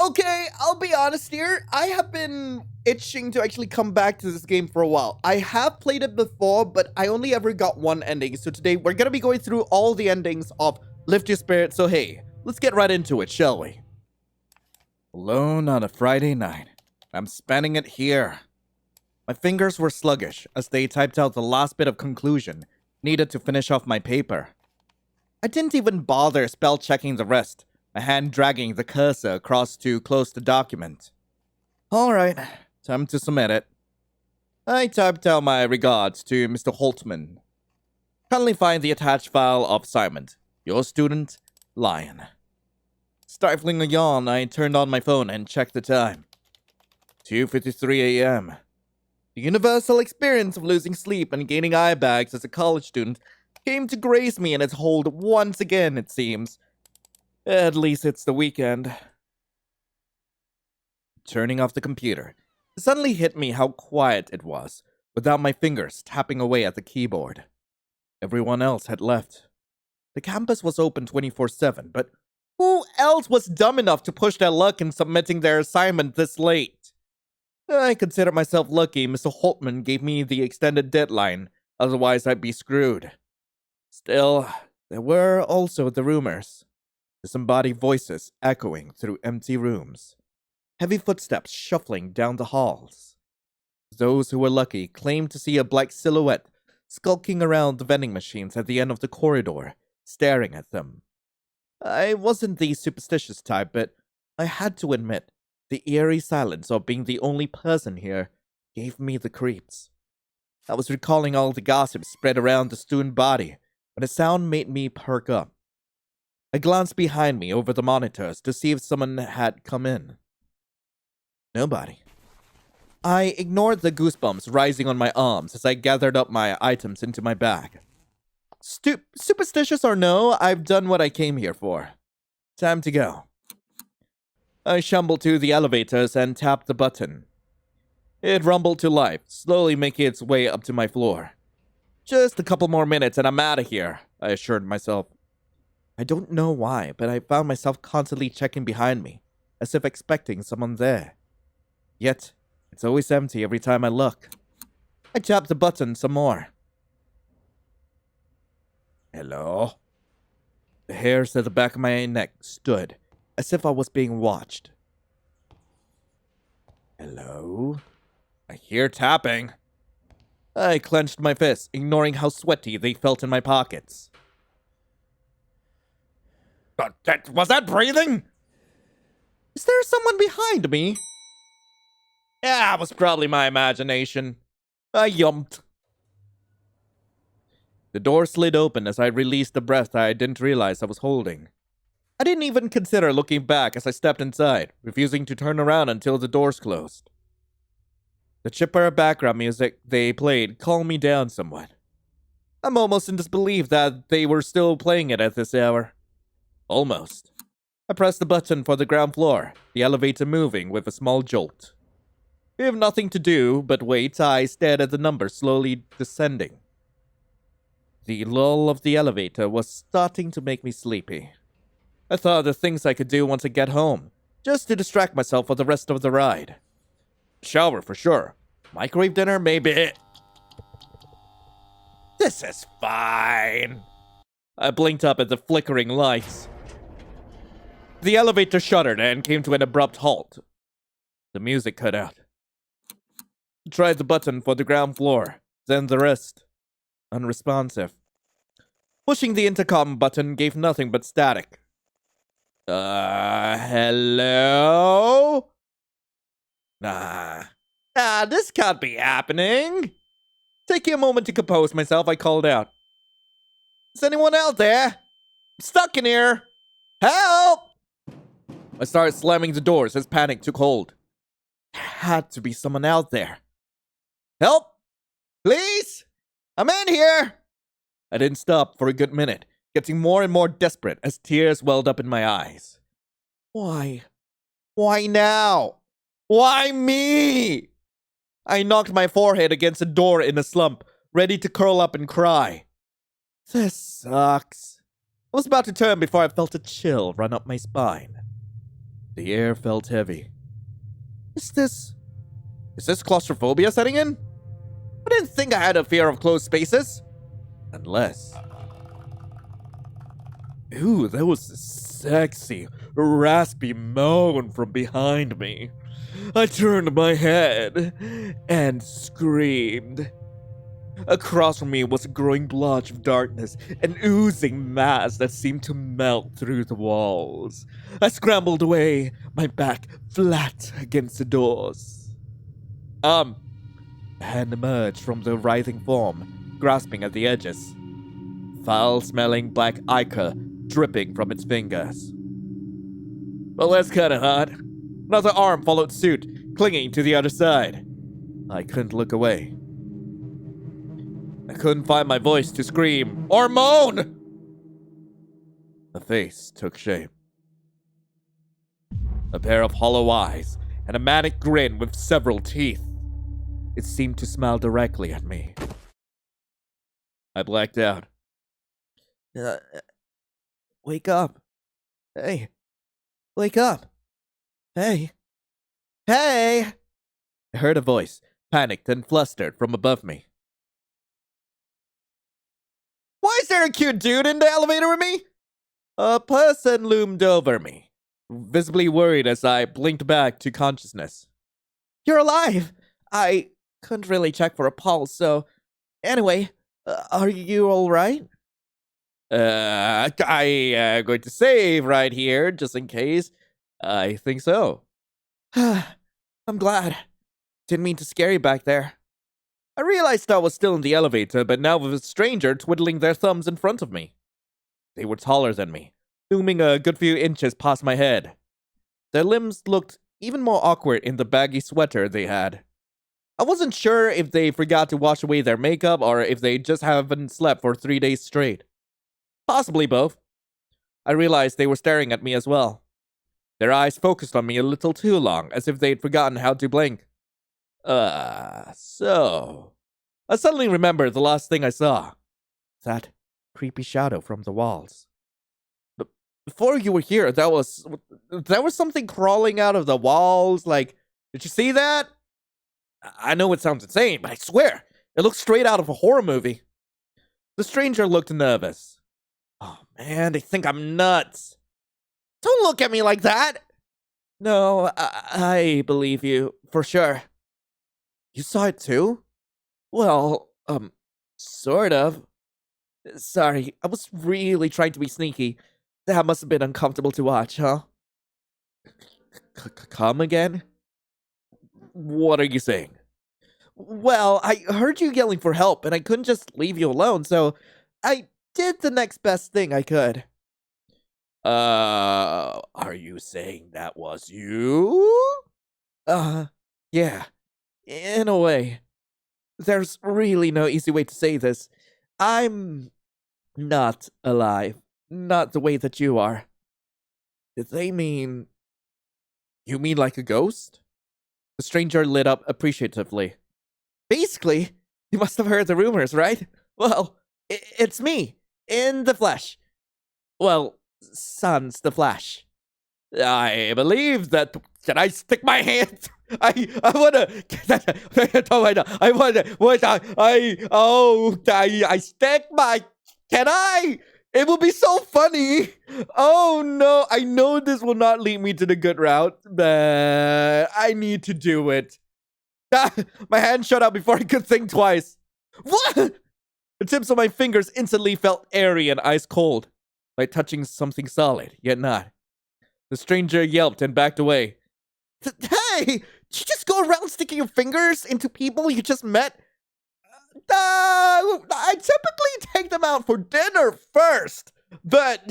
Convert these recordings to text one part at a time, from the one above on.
Okay, I'll be honest here. I have been itching to actually come back to this game for a while. I have played it before, but I only ever got one ending. So today we're going to be going through all the endings of Lift Your Spirit. So hey, let's get right into it, shall we? Alone on a Friday night. I'm spending it here. My fingers were sluggish as they typed out the last bit of conclusion needed to finish off my paper. I didn't even bother spell checking the rest, my hand dragging the cursor across to close the document. Alright, time to submit it. I typed out my regards to Mr. Holtman. Kindly find the attached file of assignment. Your student, Lion. Stifling a yawn, I turned on my phone and checked the time. 2:53 a.m. The universal experience of losing sleep and gaining eye bags as a college student came to grace me in its hold once again, it seems. At least it's the weekend. Turning off the computer, it suddenly hit me how quiet it was, without my fingers tapping away at the keyboard. Everyone else had left. The campus was open 24/7, but who else was dumb enough to push their luck in submitting their assignment this late? I consider myself lucky Mr. Holtman gave me the extended deadline, otherwise I'd be screwed. Still, there were also the rumors. Disembodied voices echoing through empty rooms. Heavy footsteps shuffling down the halls. Those who were lucky claimed to see a black silhouette skulking around the vending machines at the end of the corridor, staring at them. I wasn't the superstitious type, but I had to admit, the eerie silence of being the only person here gave me the creeps. I was recalling all the gossip spread around the student body when a sound made me perk up. I glanced behind me over the monitors to see if someone had come in. Nobody. I ignored the goosebumps rising on my arms as I gathered up my items into my bag. Superstitious or no, I've done what I came here for. Time to go. I shambled to the elevators and tapped the button. It rumbled to life, slowly making its way up to my floor. Just a couple more minutes and I'm out of here, I assured myself. I don't know why, but I found myself constantly checking behind me, as if expecting someone there. Yet, it's always empty every time I look. I tapped the button some more. Hello? The hairs at the back of my neck stood, as if I was being watched. Hello? I hear tapping. I clenched my fists, ignoring how sweaty they felt in my pockets. Was that breathing? Is there someone behind me? Yeah, it was probably my imagination. I yumped. The door slid open as I released the breath I didn't realize I was holding. I didn't even consider looking back as I stepped inside, refusing to turn around until the doors closed. The chipper background music they played calmed me down somewhat. I'm almost in disbelief that they were still playing it at this hour. Almost. I pressed the button for the ground floor, the elevator moving with a small jolt. With nothing to do but wait, I stared at the number slowly descending. The lull of the elevator was starting to make me sleepy. I thought of the things I could do once I get home, just to distract myself for the rest of the ride. Shower for sure. Microwave dinner, maybe. This is fine. I blinked up at the flickering lights. The elevator shuddered and came to an abrupt halt. The music cut out. I tried the button for the ground floor, then the rest. Unresponsive. Pushing the intercom button gave nothing but static. Hello? This can't be happening. Taking a moment to compose myself, I called out. Is anyone out there? I'm stuck in here. Help! I started slamming the doors as panic took hold. There had to be someone out there. Help! Please! I'm in here! I didn't stop for a good minute, getting more and more desperate as tears welled up in my eyes. Why? Why now? Why me? I knocked my forehead against the door in a slump, ready to curl up and cry. This sucks. I was about to turn before I felt a chill run up my spine. The air felt heavy. Is this claustrophobia setting in? I didn't think I had a fear of closed spaces. Unless... Ooh, that was a sexy, raspy moan from behind me. I turned my head and screamed. Across from me was a growing blotch of darkness, an oozing mass that seemed to melt through the walls. I scrambled away, my back flat against the doors. A hand emerged from the writhing form, grasping at the edges. Foul-smelling black ichor dripping from its fingers. Well, that's kinda hot. Another arm followed suit, clinging to the other side. I couldn't look away. I couldn't find my voice to scream or moan! The face took shape. A pair of hollow eyes and a manic grin with several teeth. It seemed to smile directly at me. I blacked out. Wake up. Hey. Wake up. Hey. Hey! I heard a voice, panicked and flustered, from above me. Why is there a cute dude in the elevator with me? A person loomed over me, visibly worried as I blinked back to consciousness. You're alive! I couldn't really check for a pulse, so... Anyway, are you alright? I'm going to save right here, just in case. I think so. I'm glad. Didn't mean to scare you back there. I realized I was still in the elevator, but now with a stranger twiddling their thumbs in front of me. They were taller than me, looming a good few inches past my head. Their limbs looked even more awkward in the baggy sweater they had. I wasn't sure if they forgot to wash away their makeup or if they just haven't slept for 3 days straight. Possibly both. I realized they were staring at me as well. Their eyes focused on me a little too long, as if they'd forgotten how to blink. So... I suddenly remembered the last thing I saw. That creepy shadow from the walls. But before you were here, there was something crawling out of the walls, like... Did you see that? I know it sounds insane, but I swear, it looks straight out of a horror movie. The stranger looked nervous. Oh man, they think I'm nuts. Don't look at me like that! No, I believe you, for sure. You saw it too? Well, sort of. Sorry, I was really trying to be sneaky. That must have been uncomfortable to watch, huh? Come again? What are you saying? Well, I heard you yelling for help, and I couldn't just leave you alone, so I did the next best thing I could. Are you saying that was you? Yeah. In a way. There's really no easy way to say this. I'm not alive. Not the way that you are. Did they mean... You mean like a ghost? The stranger lit up appreciatively. Basically, you must have heard the rumors, right? Well, it's me, in the flesh. Well, sans the flash. I believe that... Can I stick my hand? I wanna... I stick my... Can I? It will be so funny. Oh no, I know this will not lead me to the good route, but I need to do it. My hand shut out before I could think twice. What? The tips of my fingers instantly felt airy and ice cold, like touching something solid, yet not. The stranger yelped and backed away. Hey, did you just go around sticking your fingers into people you just met? I typically take them out for dinner first, but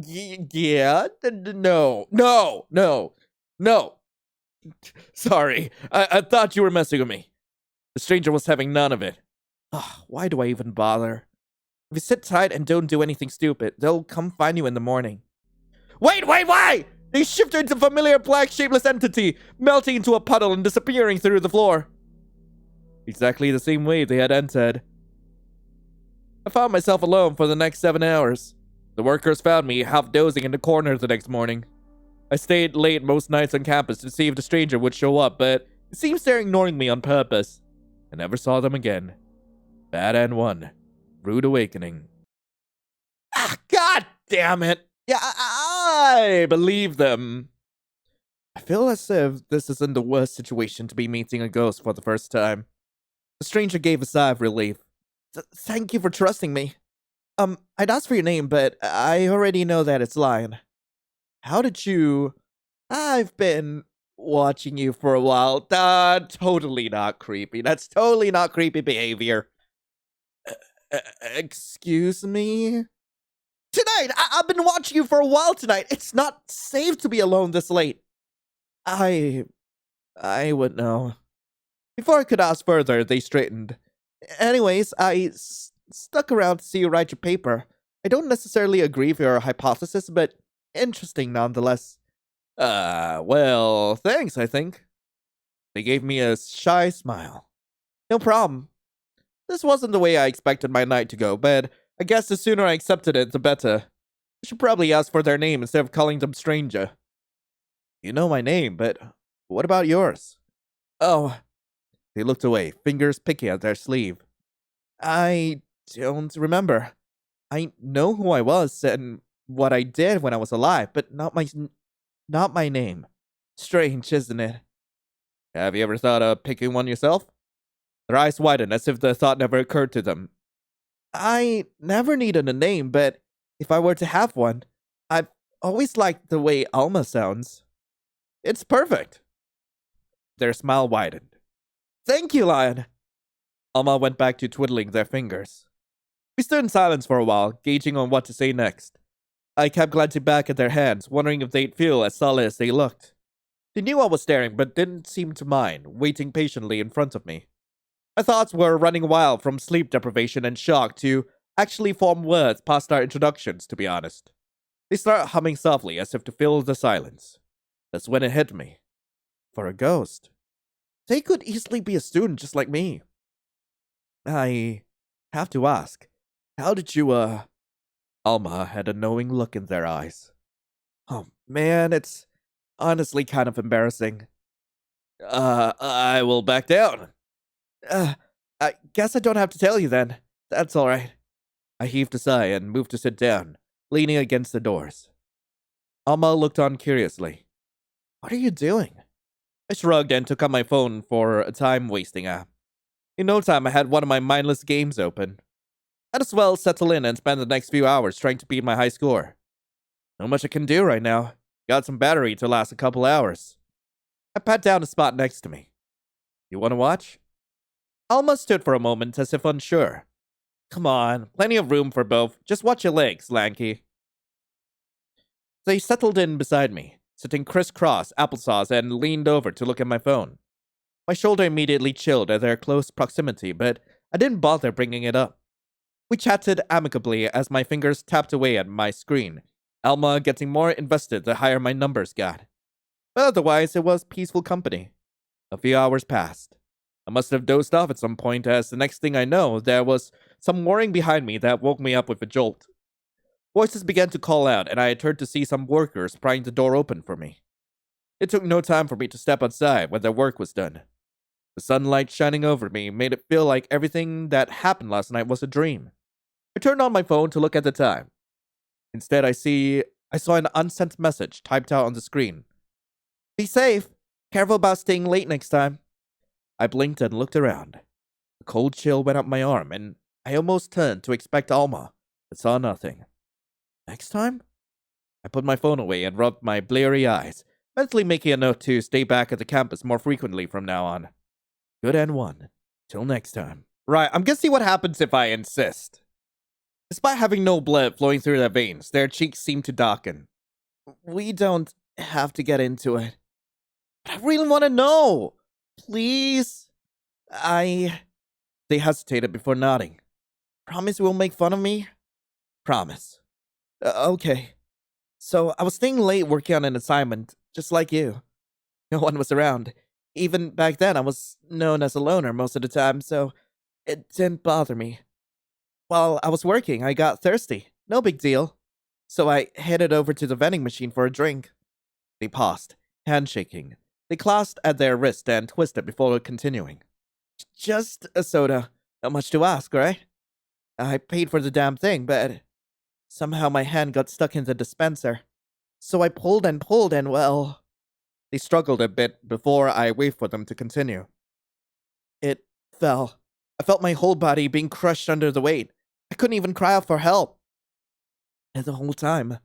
yeah, no. Sorry, I thought you were messing with me. The stranger was having none of it. Why do I even bother? If you sit tight and don't do anything stupid, they'll come find you in the morning. Wait, why? They shifted into a familiar black shapeless entity, melting into a puddle and disappearing through the floor. Exactly the same way they had entered. I found myself alone for the next 7 hours. The workers found me half dozing in the corner the next morning. I stayed late most nights on campus to see if the stranger would show up, but it seems they're ignoring me on purpose. I never saw them again. Bad and one. Rude awakening. Ah, God damn it! Yeah, I believe them. I feel as if this isn't the worst situation to be meeting a ghost for the first time. The stranger gave a sigh of relief. Thank you for trusting me. I'd ask for your name, but I already know that it's Lion. How did you... I've been watching you for a while. Totally not creepy. That's totally not creepy behavior. Excuse me? Tonight! I've been watching you for a while tonight. It's not safe to be alone this late. I would know. Before I could ask further, they straightened. Anyways, I stuck around to see you write your paper. I don't necessarily agree with your hypothesis, but interesting nonetheless. Well, thanks, I think. They gave me a shy smile. No problem. This wasn't the way I expected my night to go, but I guess the sooner I accepted it, the better. I should probably ask for their name instead of calling them stranger. You know my name, but what about yours? Oh. They looked away, fingers picking at their sleeve. I don't remember. I know who I was and what I did when I was alive, but not my name. Strange, isn't it? Have you ever thought of picking one yourself? Their eyes widened as if the thought never occurred to them. I never needed a name, but if I were to have one, I've always liked the way Alma sounds. It's perfect. Their smile widened. Thank you, Lion. Alma went back to twiddling their fingers. We stood in silence for a while, gauging on what to say next. I kept glancing back at their hands, wondering if they'd feel as solid as they looked. They knew I was staring, but didn't seem to mind, waiting patiently in front of me. My thoughts were running wild from sleep deprivation and shock to actually form words past our introductions, to be honest. They started humming softly as if to fill the silence. That's when it hit me. For a ghost. They could easily be a student just like me. I have to ask, how did you, Alma had a knowing look in their eyes. Oh man, it's honestly kind of embarrassing. I will back down. I guess I don't have to tell you then. That's alright. I heaved a sigh and moved to sit down, leaning against the doors. Alma looked on curiously. What are you doing? I shrugged and took out my phone for a time-wasting app. In no time, I had one of my mindless games open. I'd as well settle in and spend the next few hours trying to beat my high score. Not much I can do right now. Got some battery to last a couple hours. I pat down a spot next to me. You want to watch? Alma stood for a moment as if unsure. Come on, plenty of room for both. Just watch your legs, Lanky. They settled in beside me, sitting crisscross applesauce, and leaned over to look at my phone. My shoulder immediately chilled at their close proximity, but I didn't bother bringing it up. We chatted amicably as my fingers tapped away at my screen, Alma getting more invested the higher my numbers got. But otherwise, it was peaceful company. A few hours passed. I must have dozed off at some point, as the next thing I know, there was some whirring behind me that woke me up with a jolt. Voices began to call out, and I turned to see some workers prying the door open for me. It took no time for me to step outside when their work was done. The sunlight shining over me made it feel like everything that happened last night was a dream. I turned on my phone to look at the time. Instead, I saw an unsent message typed out on the screen. Be safe. Careful about staying late next time. I blinked and looked around. A cold chill went up my arm, and I almost turned to expect Alma, but saw nothing. Next time? I put my phone away and rubbed my bleary eyes, mentally making a note to stay back at the campus more frequently from now on. Good and one. Till next time. Right, I'm gonna see what happens if I insist. Despite having no blood flowing through their veins, their cheeks seemed to darken. We don't have to get into it. But I really want to know. Please? They hesitated before nodding. Promise you won't make fun of me? Promise. Okay. So, I was staying late working on an assignment, just like you. No one was around. Even back then, I was known as a loner most of the time, so it didn't bother me. While I was working, I got thirsty. No big deal. So I headed over to the vending machine for a drink. They paused, handshaking. They clasped at their wrist and twisted before continuing. Just a soda. Not much to ask, right? I paid for the damn thing, but somehow my hand got stuck in the dispenser. So I pulled and well... They struggled a bit before I waved for them to continue. It fell. I felt my whole body being crushed under the weight. I couldn't even cry out for help. And the whole time,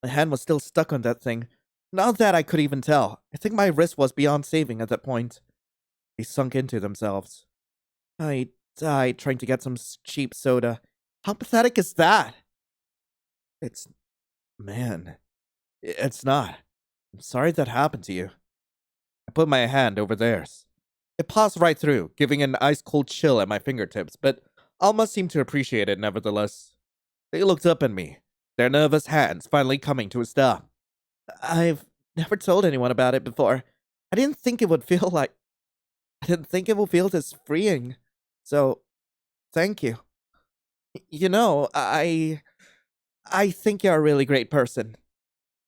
my hand was still stuck on that thing. Not that I could even tell. I think my wrist was beyond saving at that point. They sunk into themselves. I died trying to get some cheap soda. How pathetic is that? Man, it's not. I'm sorry that happened to you. I put my hand over theirs. It passed right through, giving an ice-cold chill at my fingertips, but Alma seemed to appreciate it nevertheless. They looked up at me, their nervous hands finally coming to a stop. I've never told anyone about it before. I didn't think it would feel this freeing. So, thank you. You know, I think you're a really great person.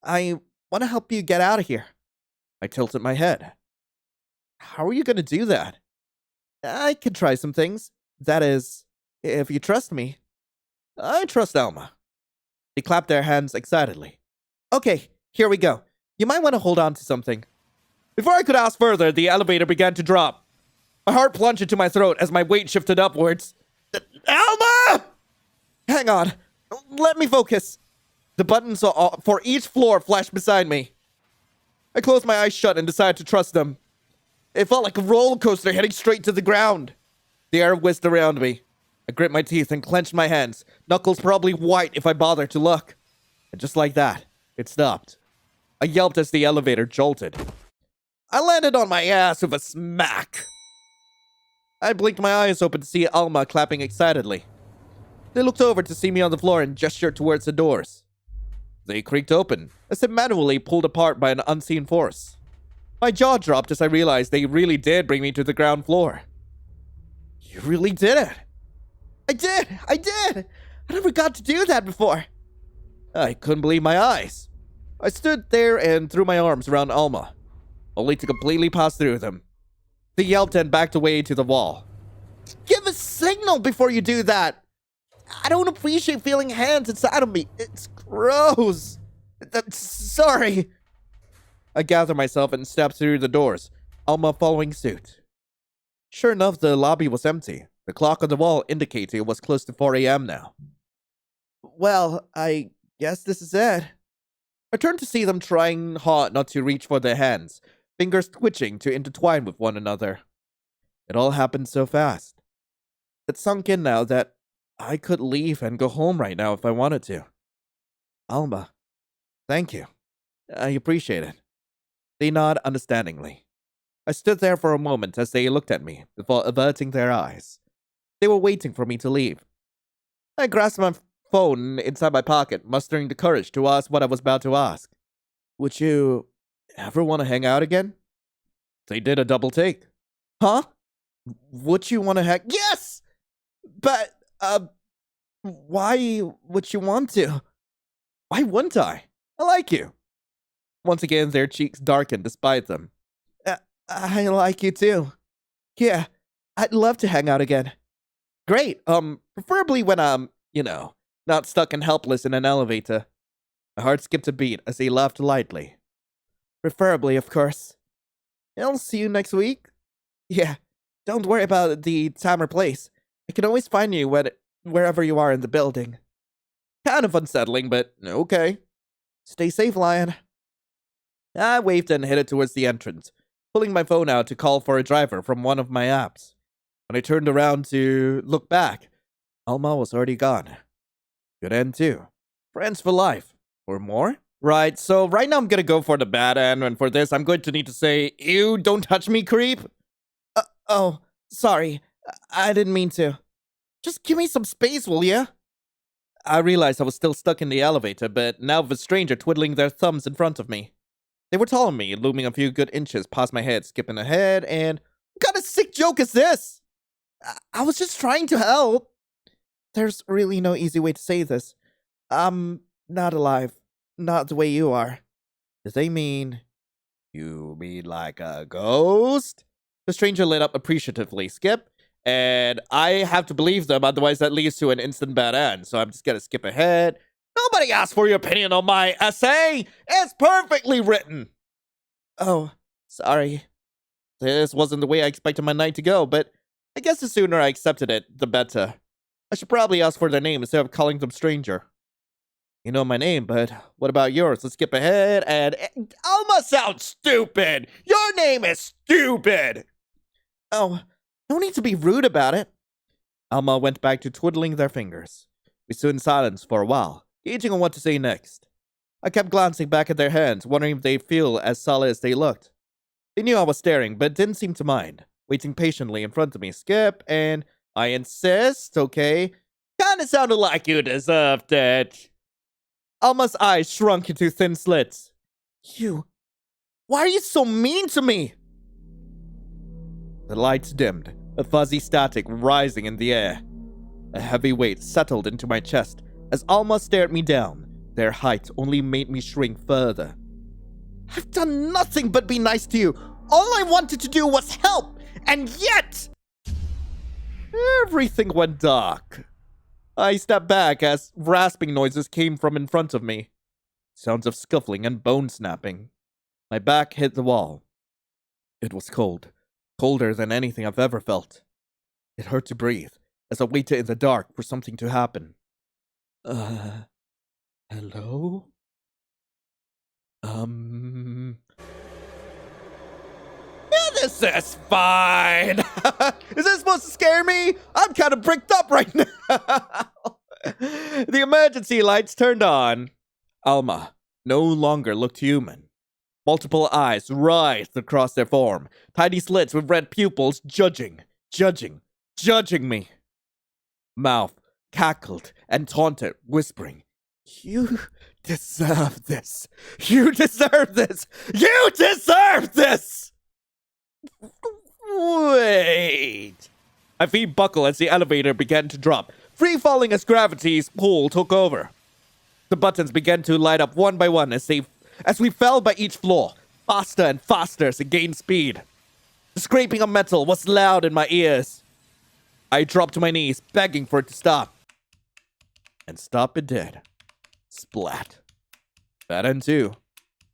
I want to help you get out of here. I tilted my head. How are you going to do that? I could try some things. That is, if you trust me. I trust Alma. They clapped their hands excitedly. Okay, here we go. You might want to hold on to something. Before I could ask further, the elevator began to drop. My heart plunged into my throat as my weight shifted upwards. Alma! Hang on. Let me focus. The buttons for each floor flashed beside me. I closed my eyes shut and decided to trust them. It felt like a roller coaster heading straight to the ground. The air whizzed around me. I grit my teeth and clenched my hands, knuckles probably white if I bothered to look. And just like that, it stopped. I yelped as the elevator jolted. I landed on my ass with a smack. I blinked my eyes open to see Alma clapping excitedly. They looked over to see me on the floor and gestured towards the doors. They creaked open, as if manually pulled apart by an unseen force. My jaw dropped as I realized they really did bring me to the ground floor. You really did it. I did! I never got to do that before. I couldn't believe my eyes. I stood there and threw my arms around Alma, only to completely pass through them. They yelped and backed away to the wall. Give a signal before you do that! I don't appreciate feeling hands inside of me. It's gross. Sorry. I gathered myself and stepped through the doors, Alma following suit. Sure enough, the lobby was empty. The clock on the wall indicated it was close to 4 a.m. now. Well, I guess this is it. I turned to see them trying hard not to reach for their hands, fingers twitching to intertwine with one another. It all happened so fast. It sunk in now that I could leave and go home right now if I wanted to. Alma, thank you. I appreciate it. They nodded understandingly. I stood there for a moment as they looked at me before averting their eyes. They were waiting for me to leave. I grasped my phone inside my pocket, mustering the courage to ask what I was about to ask. Would you ever want to hang out again? They did a double take. Huh? Would you want to hang? Yes! But, why would you want to? Why wouldn't I? I like you. Once again, their cheeks darkened despite them. I like you too. Yeah, I'd love to hang out again. Great, preferably when I'm, not stuck and helpless in an elevator. My heart skipped a beat as he laughed lightly. Preferably, of course. I'll see you next week. Yeah, don't worry about the time or place. I can always find you wherever you are in the building. Kind of unsettling, but okay. Stay safe, Lion. I waved and headed towards the entrance, pulling my phone out to call for a driver from one of my apps. When I turned around to look back, Alma was already gone. Good end too. Friends for life. Or more? Right, so right now I'm gonna go for the bad end, and for this I'm going to need to say, ew, don't touch me, creep. Oh, sorry. I didn't mean to. Just give me some space, will ya? I realized I was still stuck in the elevator, but now with a stranger twiddling their thumbs in front of me. They were taller than me, looming a few good inches past my head, skipping ahead, and what kind of sick joke is this? I was just trying to help. There's really no easy way to say this. I'm not alive. Not the way you are. Do they mean You mean like a ghost? The stranger lit up appreciatively, Skip. And I have to believe them, otherwise that leads to an instant bad end. So I'm just gonna skip ahead. Nobody asked for your opinion on my essay. It's perfectly written. Oh, sorry. This wasn't the way I expected my night to go, but I guess the sooner I accepted it, the better. I should probably ask for their name instead of calling them stranger. You know my name, but what about yours? Let's skip ahead and... Alma sounds stupid! Your name is stupid! Oh, no need to be rude about it. Alma went back to twiddling their fingers. We stood in silence for a while, gauging on what to say next. I kept glancing back at their hands, wondering if they'd feel as solid as they looked. They knew I was staring, but didn't seem to mind, waiting patiently in front of me. Skip, and I insist, okay? Kinda sounded like you deserved it. Alma's eyes shrunk into thin slits. Why are you so mean to me? The lights dimmed, a fuzzy static rising in the air. A heavy weight settled into my chest as Alma stared me down. Their height only made me shrink further. I've done nothing but be nice to you. All I wanted to do was help, and yet... Everything went dark. I stepped back as rasping noises came from in front of me. Sounds of scuffling and bone snapping. My back hit the wall. It was cold. Colder than anything I've ever felt. It hurt to breathe as I waited in the dark for something to happen. Hello? Yeah, this is fine. Is this supposed to scare me? I'm kind of bricked up right now. The emergency lights turned on. Alma no longer looked human. Multiple eyes writhed across their form. Tiny slits with red pupils judging me. Mouth cackled and taunted, whispering, You deserve this. You deserve this. You deserve this! Wait. My feet buckled as the elevator began to drop, free falling as gravity's pull took over. The buttons began to light up one by one as we fell by each floor, faster and faster as it gained speed. The scraping of metal was loud in my ears. I dropped to my knees, begging for it to stop. And stop it did. Splat. That end too.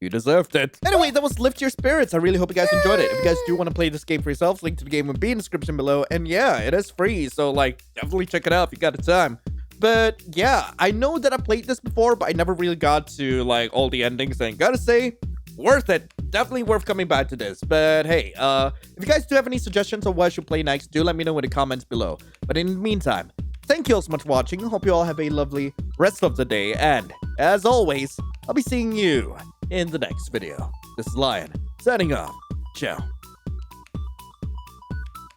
You deserved it. Anyway, that was Lift Your Spirits. I really hope you guys enjoyed it. If you guys do want to play this game for yourselves, link to the game will be in the description below. And yeah, it is free, so like, definitely check it out if you got the time. But yeah, I know that I played this before, but I never really got to like all the endings. And gotta say, worth it. Definitely worth coming back to this. But hey, if you guys do have any suggestions on what I should play next, do let me know in the comments below. But in the meantime, thank you all so much for watching. Hope you all have a lovely rest of the day. And as always, I'll be seeing you in the next video. This is Lion, signing off. Ciao.